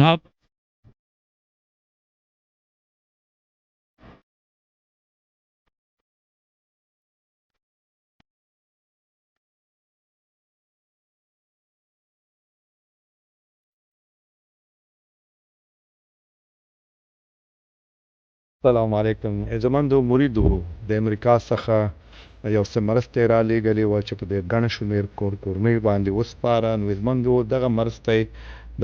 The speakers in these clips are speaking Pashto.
ما السلام علیکم. زموږ مرید و د امریکا څخه یو څه مرستې را لېږلې وه چې په دې ګڼ شمېر کورنیو باندې وسپاره. نو زموږ دغه مرستې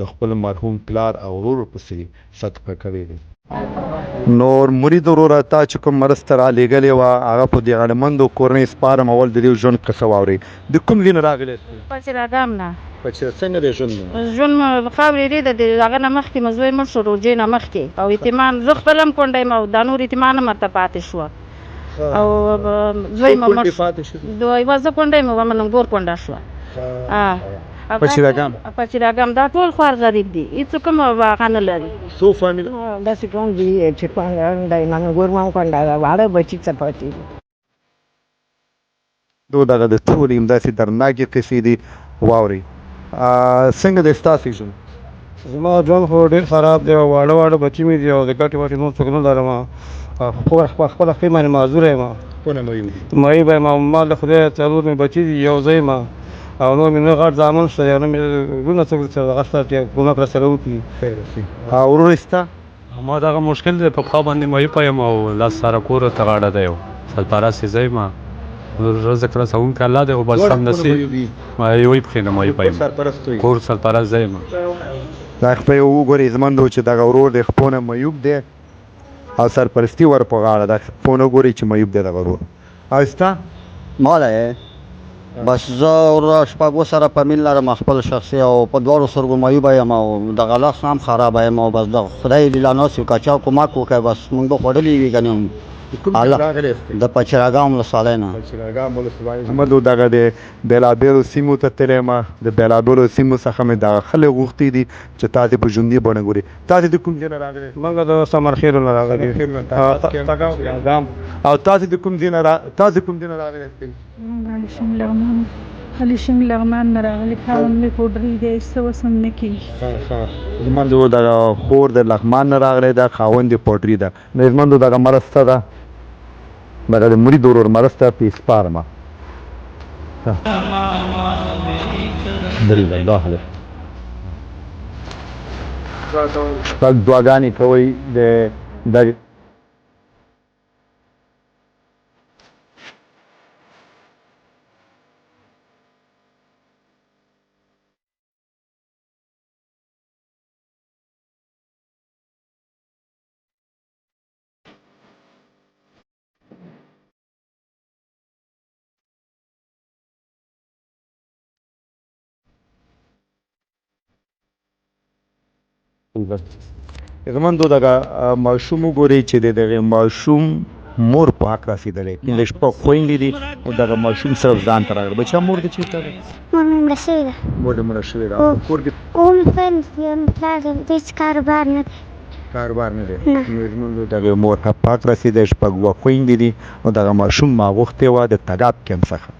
د خپل مرحوم پلار او ورور پسې صدقه کړې دي. نو مرید وروره تا چې کوم مرسته را لېږلې وه هغه په دې غڼمندو کورنیو سپارم. اول د دې ژوند قصه واورئ. د کوم ځای نه راغلې؟ پچراګام نه. څنګه دی ژوند؟ ژوند مو خاورې ډېره د هغه نه مخکې مو زوی مړ شو روژې نه مخکې او یتیمان زه خپله هم کونډه یم او دا نور یتیمان هم ورته پاتې شوه او زوی مو مړ شو. یوه زه کونډه یم یوه ملنګور کونډه شوه. پچراګام دا ټول خوار غریب دي، هېڅوک هم هغه نه لري. څو فامیل؟ داسې ټول دي چې دی ملنګور هم کونډه ده، واړه بچي څه پاتې دي. دغه د ټولې همداسې دردناکې قصې دي، واورئ. څنګه دی ستاسې ژوند؟ زما ژوند خو ډېر خراب دی او واړه بچي مې دي او د ګټې وټې نور څوک نه لرم. خپله خپې باندې معذوره یم. معیوب یم او ما له خدایه څلور مې بچي دي، یو زه یم او نور مې نه غټ زامن شته یا نه مې وروڼه څوک چې هغه شته چې کومک راسره وکړي. ورور ستا؟ ما دغه مشکل دی، په پښه باندې معیوب یم او لاس سره کور ته غاړه دی. سرپرست یې زه یم، رزق رسوونکی الله دی او بس هم نصیب. یوې پښې نه معیوب یم، کور سرپرست زه یم. دا خپې وګورئ زموږ چې دغه ورور د خپو نه معیوب دی او سرپرستي ور په غاړه ده. خپو نه ګورئ چې معیوب دی دغه ورور. او ستا؟ ما دی بس زه وروره شپږ سره فامیل لرم، خپل شخصي او په دواړو سترګو معیوبه یم او دغه لاس هم خرابه یم او بس د خدای دې لا ناست وي که چا کومک وکړي بس موږ به خوړلي وي ګنې د پچراګام ولسوالۍ نه. محمد دغه د بېلابېلو سیمو ته تللی یم، د بېلابېلو سیمو څخه مې دغه خلک غوښتي دي چې تاسې په ژوندي بڼه ګورئ. تاسې د کوم ځای نه راغلئ؟ موږ د سمرخیلو نه راغلي. او تاسې د کوم ځای نه راغلئ؟ علیشم لغمان نه راغلي، خاوند مې پوډري دی، څه اوس هم نه کېږي. زموږ دغه خور د لغمان نه راغلی ده، خاوند یې پوډري ده. نو زموږ دغه مرسته ده، دغه د مرید ورور مرسته پې سپارمه. شپږ دعاګانې کوئ د زموږ دغه ماشوم وګورئ چې د دغه ماشوم مور په حق رسېدلی. پنځه شپږ خویندې دي او دغه ماشوم صرف ځان ته راغلی. بچا مور دې چېرته ده؟ مور مې مړه شوې ده. مور دې مړه شوې ده. کور کې پلار د هېڅ کاروبار نه دی. کاروبار نه دی؟ زموږ دغه مور په حق رسېدی، شپږ اووه خویندې دي او دغه ماشوم ما غوښتی وه د تګاب کمپ څخه.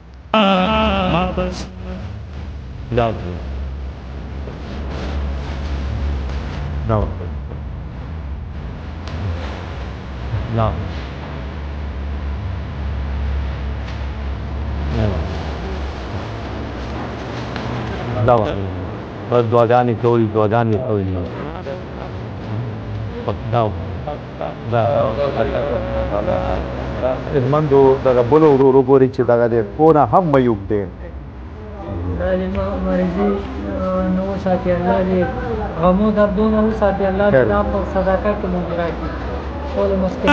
بس دعاګانې کوئ، دعاګانې کوئ. زموږ دغه بل ورور وګورئ چې دغه د کونه هم معیوب دی. دا د مرضي نه وساتي الله دې غمو دردونه وساتي الله دې دا په صداقت کې موږ راکړي ټول مسکین.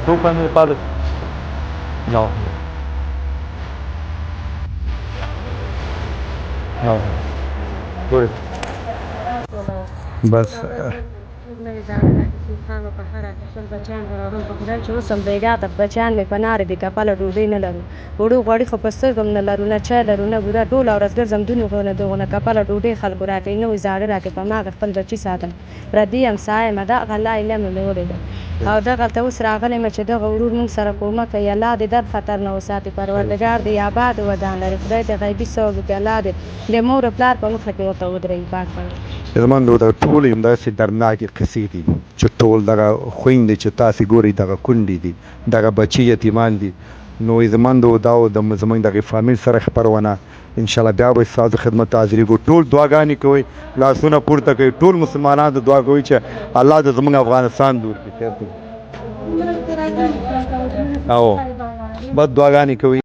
څو فامیل پاتې؟ No. بس هغه په هره خپل بچیان راغل په خدای چې اوس هم بیګا ته بچیان مې په نارې دي کپله ډوډۍ نه لرو وړو غوړي خو په سترګو هم نه لرو نه چای لرو نه بوره ټوله ورځ ګرځم دونې خو نه دغونه کپله ډوډۍ خلکو راکوي نوي زاړه راکوي په ما خپل بچي ساتم پردي همسایه یم دغه الله علم مې ولیده او دغلته اوس راغلی یم چې دغه ورور موږ سره کومه کوي الله دې در خطر نه وساتي پروردګار دې آباد ودان لري خدای دې غیبي ثواب وکړي الله دې د مور او پلار په مخه کې ورته ودرېږي پاک زمونږ د ټولې همداسې دردناکې قصې دي چې ټول دغه خویندې چې تاسې ګورئ دغه کونډې دي دغه بچي یتیمان دي نو زمونږ دا زمونږ دغه فامیل سره خپرونه انشاءالله بیا به ستاسو خدمت ته حاضرېږو ټول دعاګانې کوئ لاسونه پورته کوئ ټول مسلمانان د دعا کوئ چې الله د زمونږ افغانستان دور کړي او بس دعاګانې کوئ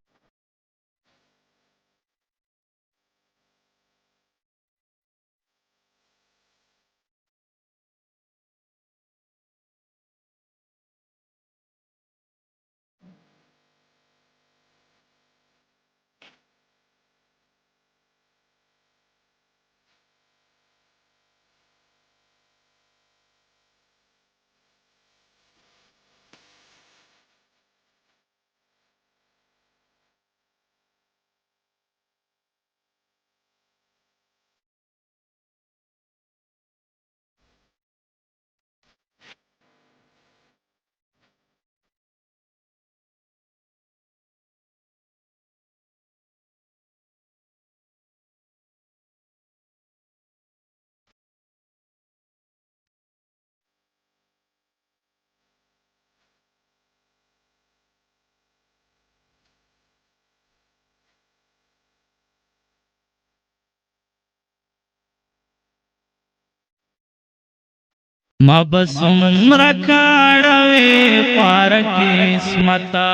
ما بس عمر کاړوي پار کې اسمتا